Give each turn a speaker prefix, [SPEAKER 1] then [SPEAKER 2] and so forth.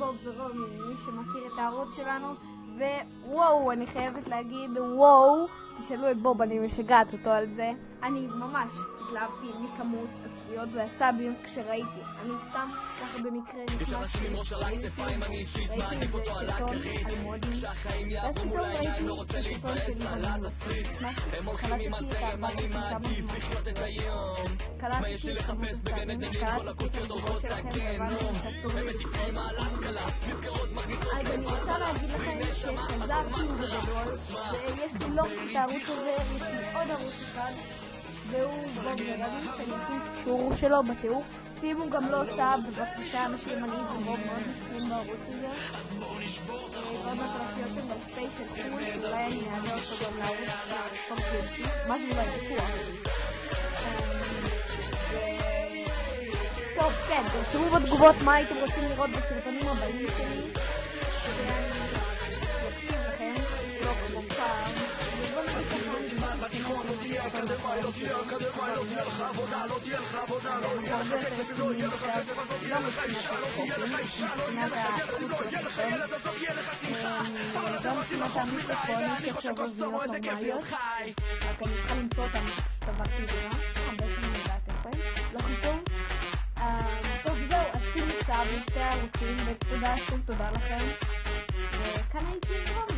[SPEAKER 1] בוב ורומי, מי שמכיר את הערוץ שלנו, ווואו, אני חייבת להגיד וואו, תשאלו את בוב, אני משגעת אותו על זה. אני ממש התלהבתי מכמות הצפיות והסאבים כשראיתי. אני סתם ככה במקרה נכנסתי, ראיתי איזה סרטון על מודים, ואז פתאום ראיתי סרטון שלי במינות. קלטתי את הארבעים כמה זמן, קלטתי את כמות הסאבים, קלטתי את התגובות שלכם והבנתי שתעשו אז אני רוצה להגיד לכם שחזרתי ובגדול, ויש לי לא את הערוץ הזה, יש לי עוד ערוץ אחד, והוא בוב ורמי, שאני אשים קישור שלו בתיאור. שימו גם לא סאב, בבקשה, אנשים אני ובוב מאוד מסכים בערוץ הזה. ועוד מעט הולך להיות שם בספייס של חול, אולי אני אעלה אותו גם לערוץ בסוף גלשי, מה זה אולי בטוח. טוב, כן, תרשמו בתגובות מה הייתם רוצים לראות בסרטונים הבאים שלי, ואני אקשיב לכם, לא כמו פעם, ובוא נתחיל
[SPEAKER 2] לא תהיה לך עבודה, לא תהיה לך עבודה, לא תהיה לך עבודה, לא יהיה לך כסף, לא יהיה לך כסף, אז לא תהיה לך אישה, לא תהיה לך אישה, לא יהיה לך ילד, אם לא יהיה לך ילד, אז לא תהיה לך שמחה. אבל אתם רוצים אותם מדי, ואני חושב בסורו איזה כיף להיות חי.
[SPEAKER 1] רק אני צריכה למצוא אותם, סברתי דומה, בעצם נדעת איפה, לא חיתום. טוב זהו, אז שימו סאב לשתי הערוצים, ותודה שוב, תודה לכם, וכאן הייתי עם